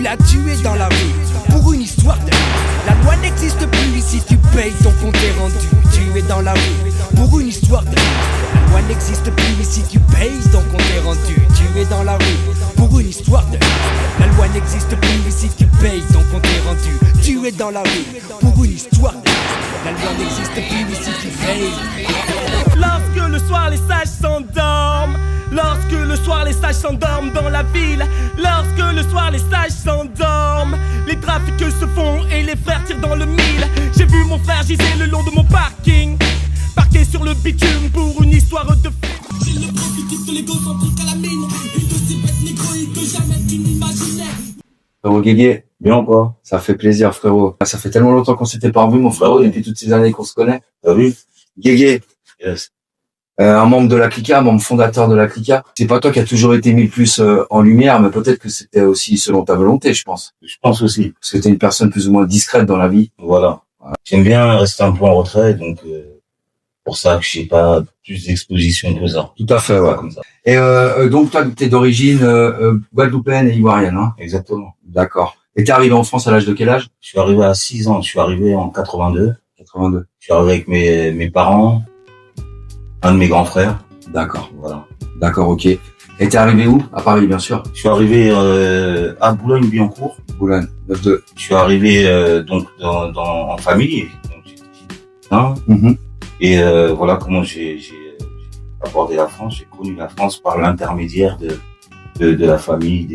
l'a tué dans la rue pour une histoire de... La loi n'existe plus si tu payes ton compte est rendu. Tu es dans la rue pour une histoire de... La loi n'existe plus si tu payes ton compte est rendu. Tu es dans la rue pour une histoire de... La loi n'existe plus si tu payes ton compte est rendu. Tu es dans la rue pour une histoire de... La loi n'existe plus si tu payes. Lorsque le soir les sages s'endorment, lorsque le soir les sages s'endorment dans la ville, lorsque le soir les sages s'endorment, les trafics se font et les frères tirent dans le mille. J'ai vu mon frère giser le long de mon parking, parqué sur le bitume pour une histoire de... J'ai le prototype de l'égocentrique à la mine, une aussi bête négroïque que jamais tu n'imaginais. Frérot Guégué, Bien ou quoi? ça fait plaisir frérot. Ça fait tellement longtemps qu'on s'était pas revu mon frérot, oui. depuis toutes ces années qu'on se connaît. T'as vu? Guégué, Yes. un membre de la Clica, un membre fondateur de la Clica. C'est pas toi qui as toujours été mis le plus en lumière, mais peut-être que c'était aussi selon ta volonté, je pense. Je pense aussi. Parce que t'es une personne plus ou moins discrète dans la vie. Voilà. J'aime bien rester un peu en retrait, donc pour ça que j'ai pas plus d'exposition que ça. Tout à fait, ouais. Comme ça. Et donc toi, t'es d'origine guadeloupéenne et ivoirienne, hein? Exactement. D'accord. Et t'es arrivé en France à l'âge de quel âge? Je suis arrivé à 6 ans. Je suis arrivé en 82. 82. Je suis arrivé avec mes parents, un de mes grands frères. D'accord. Voilà. D'accord, ok. Et t'es arrivé où? À Paris, bien sûr. Je suis arrivé à Boulogne-Billancourt. Boulogne, 9-2. Je suis arrivé donc en famille. Donc, j'étais hein, Mhm. et voilà comment j'ai abordé la France. J'ai connu la France par l'intermédiaire de la famille,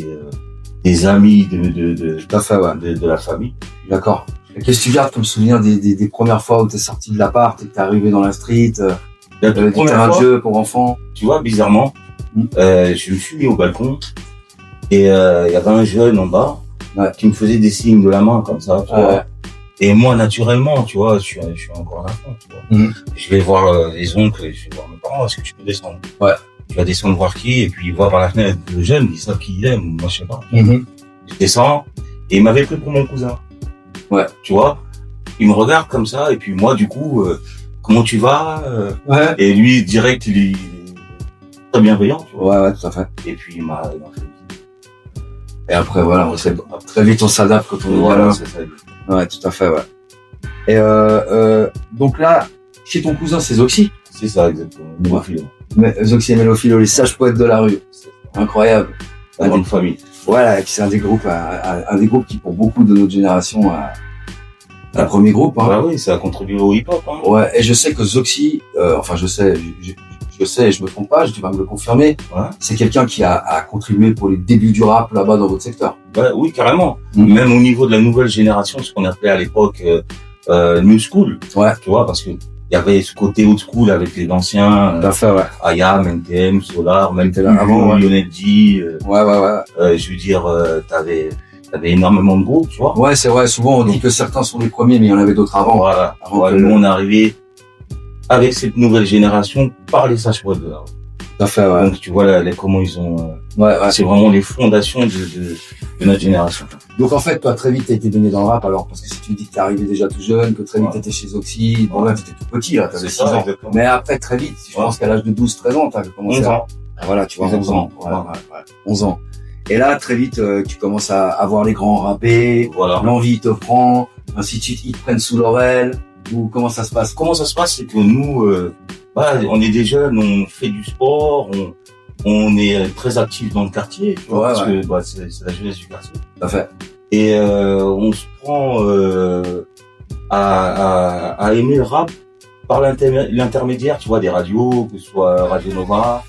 des amis Tout à fait, ouais. de la famille. D'accord. Et qu'est-ce que tu gardes comme souvenir des premières fois où t'es sorti de l'appart et que t'es arrivé dans la street, La du toute première terrain de fois, jeu pour enfants? tu vois, bizarrement, je me suis mis au balcon et il y avait un jeune en bas Ouais. qui me faisait des signes de la main comme ça, tu Ouais. vois. Et moi, naturellement, tu vois, je suis encore un enfant, tu vois. Mhm. Je vais voir les oncles, je vais voir mes parents, est-ce que tu peux descendre? Ouais. Tu vas descendre voir qui, et puis voir par la fenêtre le jeune, ils savent qui il est, moi je sais pas. Mhm. Je descends, et il m'avait pris pour mon cousin. Ouais. Tu vois, il me regarde comme ça, et puis moi, du coup, comment tu vas? Ouais. Et lui, direct, il est très bienveillant, tu vois. Ouais, ouais, tout à fait. Et puis, il m'a fait... Et après, voilà, très vite on s'adapte quand on est Voilà, gamin. c'est ça. Ouais, tout à fait, ouais. Et donc là, chez ton cousin, c'est Zoxy. C'est ça, exactement. Mélophile. Mais Zoxy et Mélophilo, les sages poètes de la rue. Incroyable. La grande famille. Voilà, c'est un des groupes qui, pour beaucoup de notre génération, est un premier groupe, hein. Bah oui, ça a contribué au hip-hop, hein. Ouais, et je sais que Zoxy, enfin je sais, et je me trompe pas, tu vas me le confirmer, Ouais. c'est quelqu'un qui a contribué pour les débuts du rap là-bas dans votre secteur. Bah, oui, carrément. Mhm. Même au niveau de la nouvelle génération, ce qu'on appelait à l'époque New School. Ouais. Tu vois, parce que il y avait ce côté old school avec les anciens, Tout à fait, ouais. IAM, NTM, Solar, même NTM, avant, ouais. Lionel D. Ouais. Je veux dire, t'avais énormément de groupes, tu vois. Ouais, c'est vrai, souvent on dit que certains sont les premiers, mais il y en avait d'autres avant. Voilà. Avant Ouais, que nous, le- on est arrivé avec cette nouvelle génération par les sages poètes de la rue. Tout à fait, ouais. Donc, tu vois, comment ils ont, Ouais. c'est vraiment les fondations de notre génération. Donc en fait, toi, très vite, t'as été baigné dans le rap alors, parce que si tu me dis que t'es arrivé déjà tout jeune, que très vite Ouais. t'étais chez Zoxy, bon là, t'étais tout petit, là, t'avais 6 ans. exactement. Mais après, très vite, je pense qu'à l'âge de 12-13 ans, t'as commencé 11 à... ans. Ah, voilà, tu vois, 11 ans. Exactement. Ouais. 11 ans. Et là, très vite, tu commences à avoir les grands rappés, Voilà. l'envie te prend, ainsi de suite, ils te prennent sous leur aile, ou comment ça se passe? Comment ça se passe, c'est que nous, on est des jeunes, on fait du sport, on est très actifs dans le quartier, tu vois, Ouais, parce ouais. que c'est la jeunesse du quartier. Tout à fait. Et on se prend à aimer le rap par l'intermédiaire, tu vois, des radios, que ce soit Radio Nova,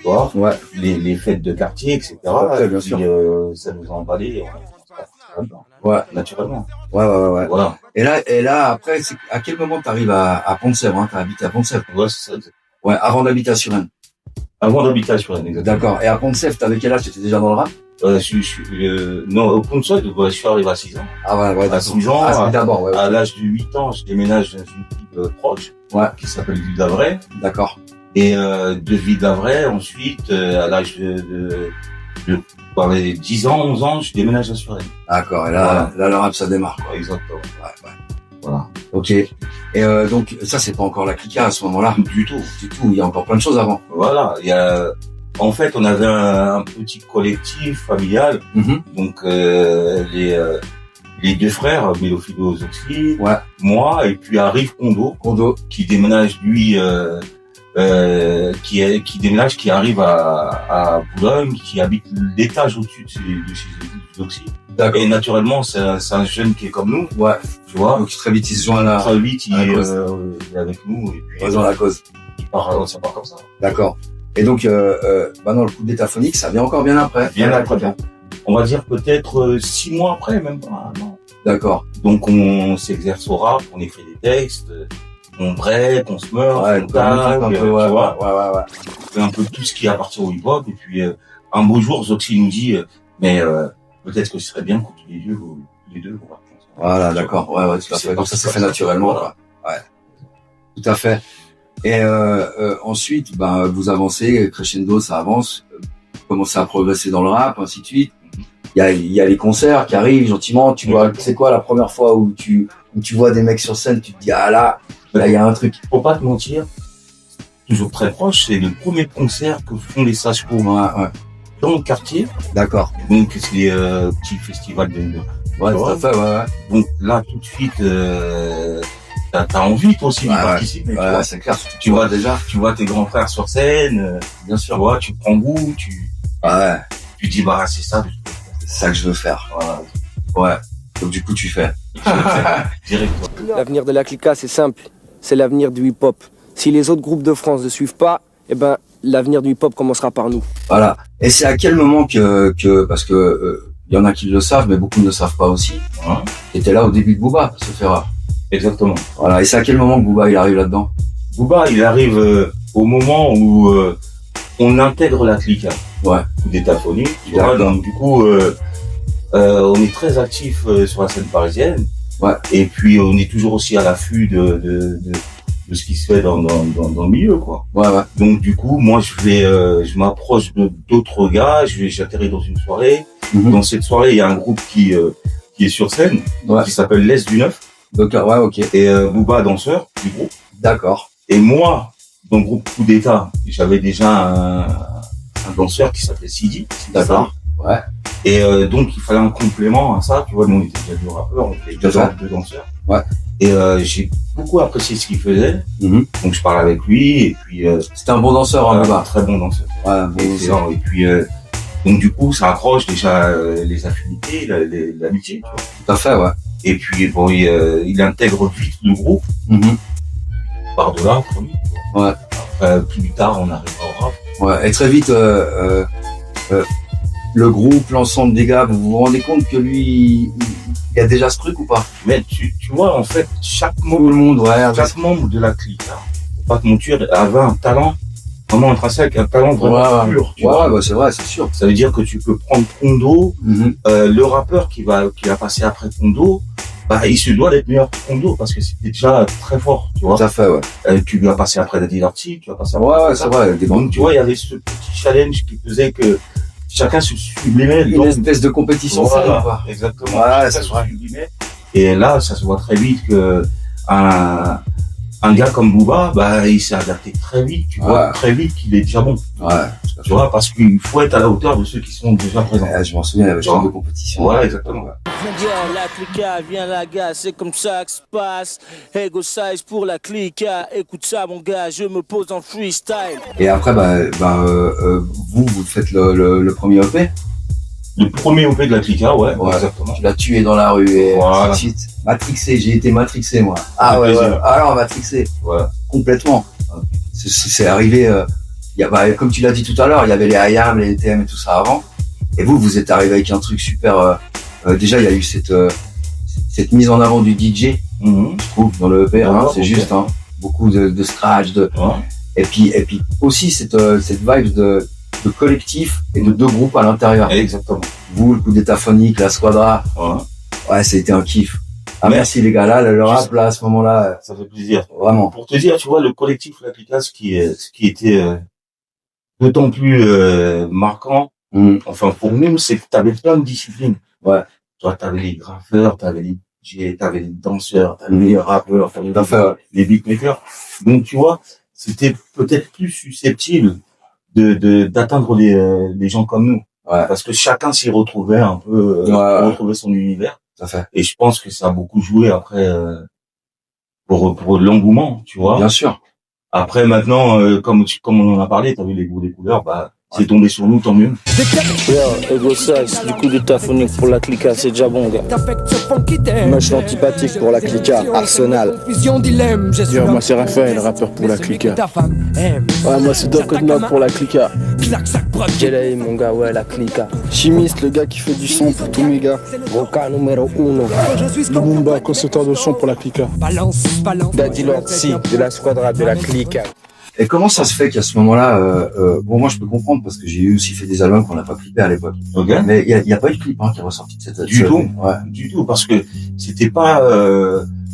tu vois, Ouais. les fêtes de quartier, etc. Ouais, Et bien puis, sûr. ça nous a emballé, Ouais. naturellement. Ouais. Voilà. Et là, après, à quel moment t'arrives à Pont-de-Sèvres, hein? T'as habité à Pont-de-Sèvres? Ouais, c'est ça. Ouais, avant d'habiter à Suresnes. Avant d'habiter à Suresnes, exactement. D'accord. Et à Pont-de-Sèvres, t'avais quel âge? T'étais déjà dans le rap? Non, au Pont-de-Sèvres, je suis arrivé à 6 ans. Ah ouais, À 6 ans, Ah, c'est d'abord, ouais. à l'âge de 8 ans, je déménage dans une ville proche, Ouais. qui s'appelle Ville d'Avray. D'accord. Et de Ville d'Avray, ensuite, à l'âge de 10 ans, 11 ans, je déménage à Suresnes. D'accord. Et là, le rap, ça démarre, quoi. Exactement. Ouais. Voilà. Ok. Et donc, ça, c'est pas encore la Clica à ce moment-là. Du tout. Du tout. Il y a encore plein de choses avant. Voilà. Il y a En fait, on avait un petit collectif familial. Donc, les deux frères, Mélophilo Zoxy, moi, et puis arrive Kondo, qui déménage, lui, qui arrive à Boulogne, qui habite l'étage au-dessus de chez Zoxy. Et naturellement, c'est un jeune qui est comme nous. Ouais. Tu vois. Donc très vite, il se joint là. Très vite, il est avec nous. Et puis, dans la cause. Ça part comme ça. D'accord. Et donc, non, le coup d'état phonique, ça vient encore bien après. Bien après. On va dire peut-être 6 mois après, même pas. Non. D'accord. Donc on s'exerce au rap, on écrit des textes, on break, on se meurt, on tag, ouais. On fait un peu tout ce qui appartient au hip-hop. Et puis un beau jour, Zoxy nous dit, mais peut-être que ce serait bien qu'on tous les deux. Voilà, d'accord. Ouais, tout à fait. Donc ça s'est fait naturellement. Voilà. Ouais. Tout à fait. Et ensuite, vous avancez, crescendo, ça avance, vous commencez à progresser dans le rap, ainsi de suite. Il y a les concerts qui arrivent gentiment. Tu vois, c'est quoi la première fois où tu vois des mecs sur scène, tu te dis là il y a un truc. Pour pas te mentir, toujours très proche, c'est le premier concert que font les Sages Pro dans le quartier. D'accord. Donc c'est petit festival de tout à fait, ouais. Donc là tout de suite t'as envie toi aussi d'y participer. Ouais, c'est clair. Tu vois tes grands frères sur scène, bien sûr. Tu vois, tu prends goût, tu dis c'est ça. C'est ça que je veux faire. Ouais. Donc du coup tu fais. L'avenir de la Clica, c'est simple. C'est l'avenir du hip-hop. Si les autres groupes de France ne suivent pas, l'avenir du hip-hop commencera par nous. Voilà. Et c'est à quel moment que parce que y en a qui le savent, mais beaucoup ne le savent pas aussi. T'étais là au début de Booba, se fait rare. Exactement. Voilà. Et c'est à quel moment que Booba il arrive là-dedans? Booba, il arrive au moment où on intègre la Clica. Ouais. Coup d'état phonique. Donc du coup, on est très actif sur la scène parisienne. Ouais. Et puis on est toujours aussi à l'affût de ce qui se fait dans le milieu, quoi. Ouais. Donc du coup, moi je m'approche d'autres gars. J'atterris dans une soirée. Dans cette soirée, il y a un groupe qui est sur scène, qui s'appelle l'Est du Neuf. Donc ok. Et Booba danseur du groupe. D'accord. Et moi, dans le groupe Coup d'État, j'avais déjà un danseur qui s'appelait Sidi. D'accord. Ouais. Et donc il fallait un complément à ça, tu vois, nous on était déjà deux rappeurs, on était déjà deux danseurs. Ouais. Et j'ai beaucoup apprécié ce qu'il faisait. Donc je parle avec lui et puis c'était un bon danseur, un très bon danseur. Ouais, bon danseur. Et puis donc du coup ça accroche déjà les affinités, l'amitié, tu vois. Tout à fait, ouais. Et puis bon il intègre vite le groupe. Par de là, pour lui. Ouais. Après, plus tard on arrive au rap. Ouais. Et très vite le groupe, l'ensemble des gars, vous vous rendez compte que lui, il y a déjà ce truc ou pas? Mais tu vois, en fait, chaque membre de la clique, faut pas te mentir, avait un talent vraiment intrinsèque, un talent vraiment pur. Tu vois, c'est vrai, c'est sûr. Ça veut dire que tu peux prendre Kondo, le rappeur qui va passer après Kondo, il se doit d'être meilleur que Kondo parce que c'était déjà très fort, tu vois. Tout à fait, ouais. Tu vas passer après Daddy Dirty, tu vas passer après. Ouais, c'est vrai. Donc, tu vois, il y avait ce petit challenge qui faisait que chacun se sublimait. Une espèce de compétition saine, quoi. Exactement. Ouais, c'est vrai. Et là, ça se voit très vite que un gars comme Booba, il s'est adapté très vite. Tu vois très vite qu'il est déjà bon. Ouais. Tu vois, parce qu'il faut être à la hauteur de ceux qui sont déjà présents. Je m'en souviens, il y avait genre de compétition. Ouais, exactement. La clica, viens la gars, c'est comme ça que se passe. Ego size pour la clica, écoute ça mon gars, je me pose en freestyle. Et après, vous faites le premier EP? Le premier EP de la clica, ouais, exactement. Tu l'as tué dans la rue et voilà. Matrixé, j'ai été matrixé moi. Alors matrixé. Ouais. Complètement. C'est arrivé, comme tu l'as dit tout à l'heure, il y avait les IAM, les ETM et tout ça avant. Et vous êtes arrivé avec un truc super, déjà il y a eu cette mise en avant du DJ, je trouve, dans le EP, c'est juste, beaucoup de scratch, et puis aussi cette vibe de collectif et de deux groupes à l'intérieur. Exactement. Vous, le coup d'état phonique, la squadra. Ouais, ça a été un kiff. Merci les gars, là, le rap, là, à ce moment-là. Ça fait plaisir. Vraiment. Pour te dire, tu vois, le collectif, la clica, ce qui était d'autant plus marquant, enfin, pour nous, c'est que t'avais plein de disciplines. Ouais. Tu vois, t'avais les graffeurs, t'avais les DJ, t'avais les danseurs, t'avais les rappeurs, t'avais les beatmakers. Donc, tu vois, c'était peut-être plus susceptible d'atteindre les gens comme nous. Ouais. Parce que chacun s'y retrouvait un peu, retrouvait son univers. Tout à fait. Et je pense que ça a beaucoup joué après, pour l'engouement, tu vois. Bien sûr. Après, maintenant, comme on en a parlé, t'as vu les goûts des couleurs, bah, c'est tombé sur nous, tant mieux. Yo, Ego Size, du coup d'état phonique pour la clica, c'est déjà bon, gars. Moi je suis antipathique pour la clica, Arsenal. Yo, moi c'est Raphaël, rappeur pour la clica. Ouais, moi c'est Doc Odnob pour la clica. Jelay, mon gars, ouais, la clica. Chimiste, le gars qui fait du son pour tous mes gars. Roca numéro 1. Lumumba, concepteur de son pour la clica. Daddy Lord C, de la squadra de la clica. Et comment ça se fait qu'à ce moment-là, bon, moi je peux comprendre parce que j'ai aussi fait des albums qu'on n'a pas clippés à l'époque. Okay. Mais il y a pas eu de clip qui est ressorti de cette. Du tout. Ouais. Du tout, parce que c'était pas,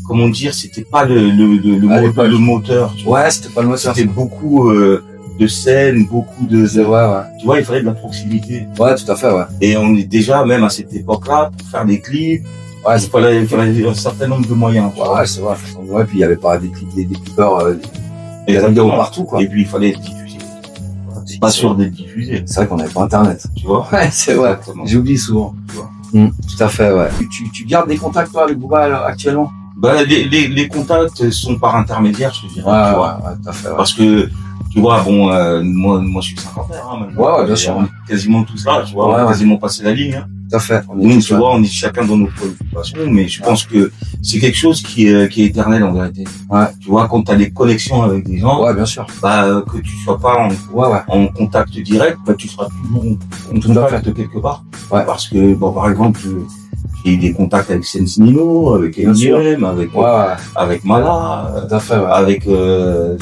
comment dire, c'était pas le moteur. Tu vois. Ouais, c'était pas le moteur. C'était beaucoup de scènes, beaucoup de. C'est vrai, ouais. Tu vois, il fallait de la proximité. Ouais, tout à fait, ouais. Et on est déjà même à cette époque-là pour faire des clips. Ouais, il fallait un certain nombre de moyens. Ouais, c'est vrai. Ouais, puis il y avait pas des clippers. Il y avait des vidéos partout, quoi. Et puis il fallait être diffusé. C'est pas sûr d'être diffusé. C'est vrai qu'on n'avait pas internet. Tu vois? Ouais, c'est vrai. J'oublie souvent. Tu vois. Tout à fait, ouais. Tu gardes des contacts, toi, avec Booba, actuellement? Bah, les contacts sont par intermédiaire, je te dirais. Ouais, tu vois. Ouais, tout à fait, ouais. Parce que, tu vois, bon, moi, je suis cinquantaire, hein, maintenant. Ouais, bien sûr. Quasiment tout ça, tu vois. On a quasiment passé la ligne, hein. Tout à fait. Donc, tu vois, on est chacun dans nos préoccupations, mais je pense que c'est quelque chose qui est éternel, en vérité. Ouais. Tu vois, quand t'as des connexions avec des gens. Ouais, bien sûr. Bah, que tu sois pas en contact direct, bah, tu seras toujours en contact quelque part. Ouais. Parce que, bon, par exemple, j'ai eu des contacts avec Sense Nino, avec Eminem, avec Mala, tout à fait, ouais. avec,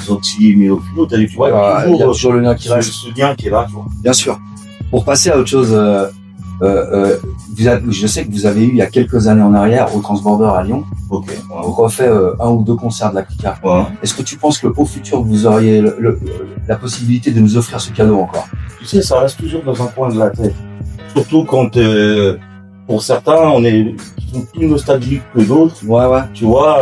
Zoxy, Mélophilo, tu vois, il y a toujours le lien qui reste. Ce lien qui est là, tu vois. Bien sûr. Pour passer à autre chose, je sais que vous avez eu il y a quelques années en arrière au Transborder à Lyon. Ok. On refait un ou deux concerts de la Clica. Ouais. Est-ce que tu penses que au futur vous auriez la possibilité de nous offrir ce cadeau encore? Tu sais, ça reste toujours dans un coin de la tête. Surtout quand pour certains, ils sont plus nostalgiques que d'autres. Ouais. Tu vois,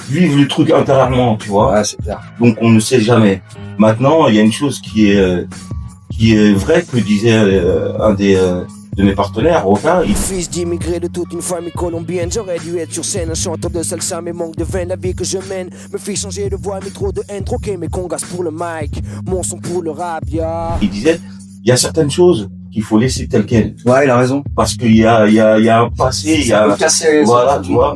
vivre le truc intérieurement, tu vois. Ouais, c'est clair. Donc on ne sait jamais. Maintenant, il y a une chose qui est vraie que disait un de mes partenaires, Roca. Fils d'immigré de toute une famille colombienne, j'aurais dû être sur scène, un chanteur de salsa, mais manque de veine, la vie que je mène me fait changer de voix, mais trop de haine, troquer mes congas pour le mic, mon son pour le rap, Il disait, il y a certaines choses qu'il faut laisser telles quelles. Ouais, il a raison. Parce qu'il y a un passé, il y a, casser, voilà, tu vois,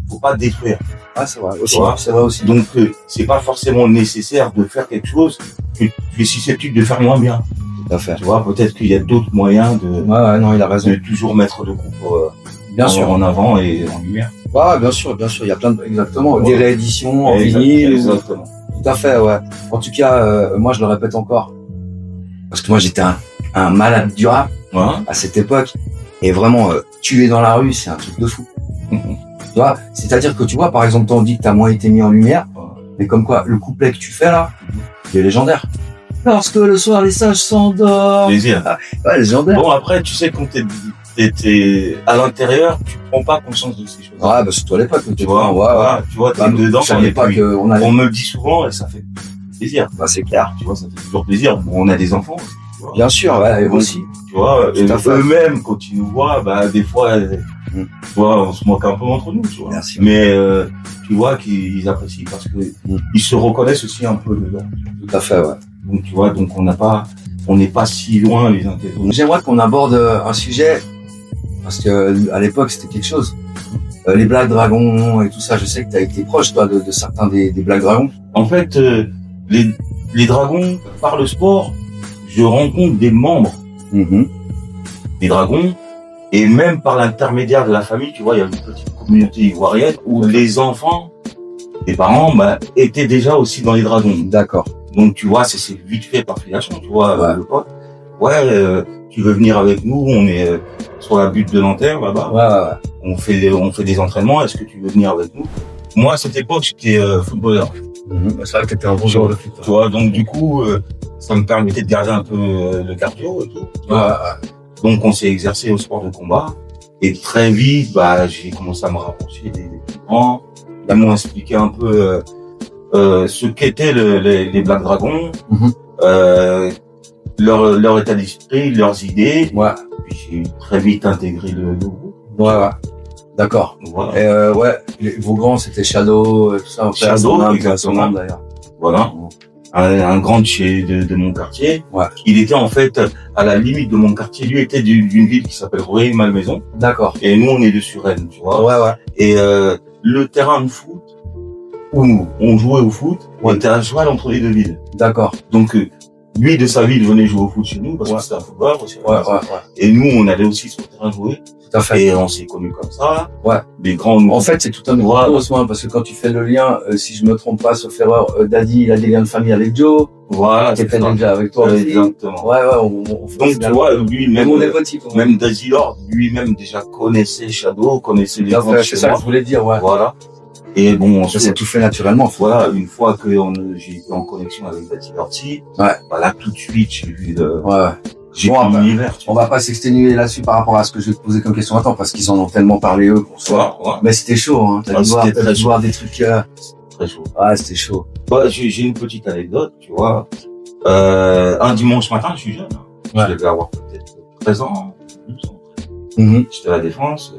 faut pas détruire. Ah, c'est vrai aussi. C'est vrai aussi. Donc, c'est pas forcément nécessaire de faire quelque chose que tu es susceptible de faire moins bien. Tout à fait. Tu vois, peut-être qu'il y a d'autres moyens ouais, non, il a raison. De toujours mettre le groupe, bien sûr, en avant et en lumière. Ouais, bien sûr, il y a plein de, exactement, des rééditions en vinyle. Exactement. Tout à fait, ouais. En tout cas, moi, je le répète encore. Parce que moi, j'étais un malade du rap. À cette époque. Et vraiment, tuer dans la rue, c'est un truc de fou. Tu vois, c'est-à-dire que tu vois, par exemple, t'en dis que t'as moins été mis en lumière. Mais comme quoi, le couplet que tu fais là, il est légendaire. Lorsque le soir les sages s'endorment. Plaisir. Ouais, légendaire. Bon, après, tu sais, quand t'es à l'intérieur, tu prends pas conscience de ces choses. Ouais, bah, surtout à l'époque, tu vois, tu vois, t'es dedans. On me le dit souvent et ça fait plaisir. Bah, c'est clair. Tu vois, ça fait toujours plaisir. Bon, on a des enfants aussi. Bien sûr, ouais, aussi. Tu vois, eux-mêmes, quand ils nous voient, bah, des fois, tu vois, on se moque un peu entre nous, tu vois. Merci. Mais, tu vois qu'ils apprécient parce que ils se reconnaissent aussi un peu dedans. Tout à fait, ouais. Donc, tu vois, donc on n'est pas si loin les uns des autres. J'aimerais qu'on aborde un sujet, parce que à l'époque, c'était quelque chose. Les Black Dragons et tout ça, je sais que tu as été proche, toi, de certains des Black Dragons. En fait, les Dragons, par le sport, je rencontre des membres des Dragons, et même par l'intermédiaire de la famille, tu vois, il y a une petite communauté ivoirienne où les enfants, les parents, bah, étaient déjà aussi dans les Dragons. D'accord. Donc, tu vois, c'est vite fait par filiation, tu vois, le pote. Ouais, tu veux venir avec nous, on est sur la butte de Nanterre, là-bas. Ouais. On fait des entraînements, est-ce que tu veux venir avec nous? Moi, à cette époque, j'étais footballeur. C'est vrai que t'étais un bon joueur de foot. Tu vois, donc du coup, ça me permettait de garder un peu le cardio et tout. Donc, on s'est exercé au sport de combat. Et très vite, bah, j'ai commencé à me rapprocher des plus grands. Ils m'ont expliqué un peu ce qu'étaient les Black Dragons. leur état d'esprit, leurs idées. Ouais. Puis j'ai très vite intégré le groupe. Ouais. D'accord. Voilà. Et vos grands, c'était Shadow, tout ça. Shadow, exactement. Son nom, d'ailleurs. Voilà. Un grand de mon quartier. Ouais. Il était en fait à la limite de mon quartier. Lui était d'une ville qui s'appelle Rueil-Malmaison. D'accord. Et nous, on est de Suresnes, tu vois. Ouais. Et le terrain de foot où on jouait au foot était à cheval entre les deux villes. D'accord. Donc lui de sa ville venait jouer au foot chez nous parce que c'était un footballeur aussi. Ouais. Et nous, on allait aussi sur le terrain jouer. Tout à fait. Et on s'est connus comme ça. Ouais. Des grands. En fait, c'est tout un gros soin parce que quand tu fais le lien, si je me trompe pas, sauf erreur, Daddy, il a des liens de famille avec Joe. Voilà. Qui était déjà avec toi aussi. Exactement. Ouais. On fait donc tu vois, lui même. On est petits. Même Daddy Lord, lui-même déjà connaissait Shadow, connaissait les gens. C'est ça que je voulais dire. Ouais. Voilà. Et bon, ça s'est tout fait naturellement. Voilà, une fois que j'ai été en connexion avec Daddy Lorty, là tout de suite j'ai vu j'ai vu l'univers. On va pas s'exténuer là-dessus par rapport à ce que je vais te poser comme question. Attends, parce qu'ils en ont tellement parlé eux pour soi. Ouais. Mais c'était chaud, hein. T'as dû voir des trucs. Très chaud. Ouais, c'était chaud. J'ai une petite anecdote, tu vois. Un dimanche matin, je suis jeune. Je devais avoir peut-être 13 ans. J'étais à la Défense.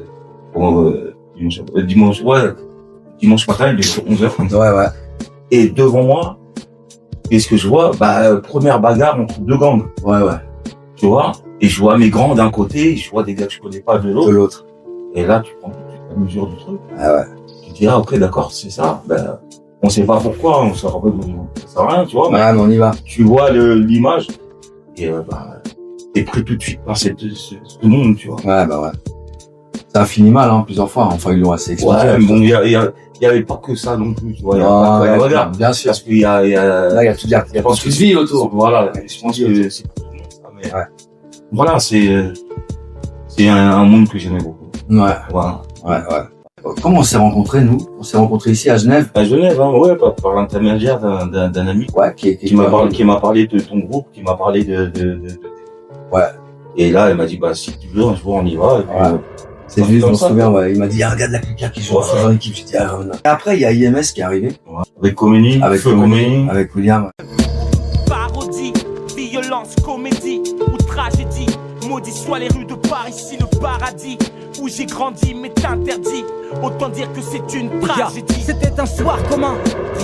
Dimanche matin, il est 11h. Ouais. Et devant moi, qu'est-ce que je vois? Première bagarre entre deux gangs. Ouais. Tu vois? Et je vois mes grands d'un côté, et je vois des gars que je connais pas de l'autre. Et là, tu prends la mesure du truc. Ah ouais. Tu te dis, ok, d'accord, c'est ça. On sait pas pourquoi, on sait rien, tu vois. Mais on y va. Tu vois l'image, et t'es pris tout de suite par ce monde, tu vois. Ouais. Ça a fini mal, hein, plusieurs fois. Enfin, ils l'ont assez expliqué. Ouais, bon, il y avait pas que ça non plus, tu vois. Regarde, bien sûr. Parce qu'il y a, là, il y a toute la vie autour. Voilà. Je pense que c'est pour tout le monde, ça, mais voilà, c'est un monde que j'aimais beaucoup. Ouais. Voilà. Ouais. Comment on s'est rencontrés, nous? On s'est rencontrés ici à Genève. À Genève, hein, par l'intermédiaire d'un ami. Ouais, qui m'a parlé de ton groupe, qui m'a parlé de. Ouais. Et là, elle m'a dit, si tu veux, un jour, on y va. Et puis, c'est juste, je me souviens, il m'a dit, regarde la Clica qui joue dans l'équipe. J'ai dit, après, il y a IMS qui est arrivé. Ouais. Avec Khomeini, avec William. Parodie, violence, comédie ou tragédie. Maudit soit les rues de Paris, ici le paradis. Où j'ai grandi, mais t'interdit. Autant dire que c'est une tragédie. C'était un soir commun,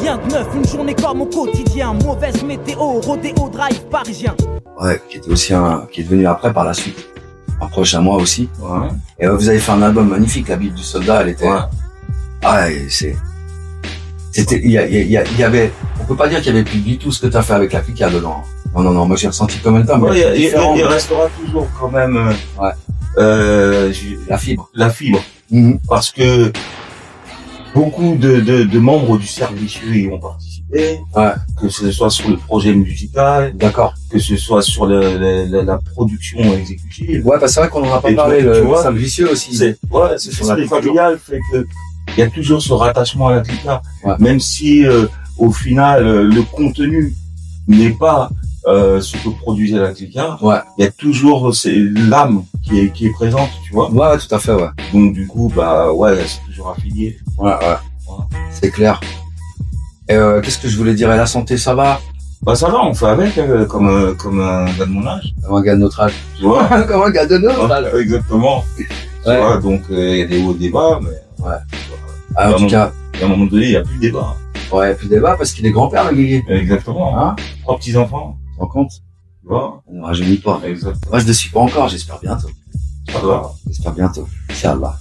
rien de neuf, une journée comme au quotidien. Mauvaise météo, rodéo drive parisien. Ouais, qui était aussi qui est devenu après par la suite. Un proche à moi aussi. Ouais. Et vous avez fait un album magnifique, La Bible du soldat, elle était. C'était, il y avait, on peut pas dire qu'il y avait plus du tout ce que t'as fait avec la Clica dedans. Non, moi j'ai ressenti quand même le temps. Il restera toujours quand même, la fibre. Parce que beaucoup de membres du cercle vicieux y ont participé. Ouais. Que ce soit sur le projet musical. D'accord. Que ce soit sur la production exécutive. Ouais, c'est vrai qu'on en a pas parlé, le cercle vicieux aussi. C'est ça, le familial fait que il y a toujours ce rattachement à la Clica. Ouais. Même si, au final, le contenu n'est pas, ce que produisait la Clica. Ouais. Il y a toujours l'âme qui est présente, tu vois. Ouais, tout à fait, ouais. Donc, du coup, c'est toujours affilié. Ouais. C'est clair. Et, qu'est-ce que je voulais dire? Et la santé, ça va? Ça va, on fait avec, comme un gars de mon âge. Comme un gars de notre âge. Tu vois. Comme un gars de notre âge. Exactement. Tu vois, donc, il y a des hauts débats, mais. Ouais. En tout cas. À un moment donné, il n'y a plus de débat. Ouais, il n'y a plus de débat parce qu'il est grand-père, le Guigui. Exactement. Hein? 3 petits-enfants. Tu te rends compte? Tu vois? Ça ne rajeunit pas. Exactement. Moi, je ne suis pas encore, j'espère bientôt. Ça va. J'espère bientôt. Inch'Allah.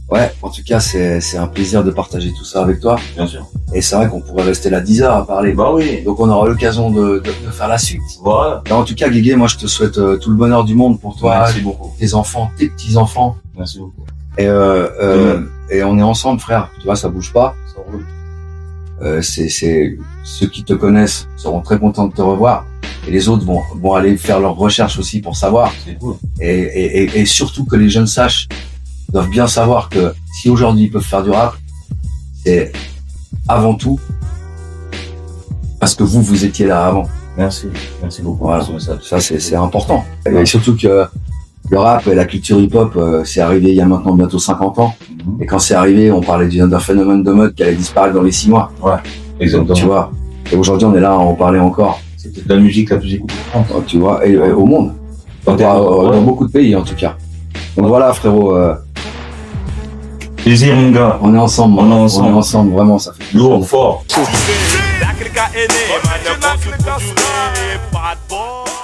Ouais, en tout cas, c'est un plaisir de partager tout ça avec toi. Bien sûr. Et c'est vrai qu'on pourrait rester là 10 heures à parler. Oui. Donc on aura l'occasion de faire la suite. Voilà. Et en tout cas, Guigui, moi je te souhaite tout le bonheur du monde pour toi, Merci beaucoup. tes enfants, tes petits-enfants. Merci beaucoup. Et on est ensemble, frère. Tu vois, ça bouge pas. Ça roule. C'est ceux qui te connaissent seront très contents de te revoir. Et les autres vont aller faire leurs recherches aussi pour savoir. C'est cool. Et surtout que les jeunes doivent bien savoir que si aujourd'hui ils peuvent faire du rap, c'est avant tout parce que vous étiez là avant. Merci beaucoup. Voilà. Ça c'est important. Et surtout que le rap et la culture hip-hop, c'est arrivé il y a maintenant bientôt 50 ans. Et quand c'est arrivé, on parlait d'un phénomène de mode qui allait disparaître dans les 6 mois. Ouais, exactement. Tu vois. Et aujourd'hui, on est là à en parler encore. C'était de la musique la plus écoutée en France. Tu vois, et au monde. Dans beaucoup de pays en tout cas. Donc voilà frérot. Plaisir mon gars. On est ensemble. On est ensemble, vraiment, ça fait lourd, fort. La clica est née, pas de bon.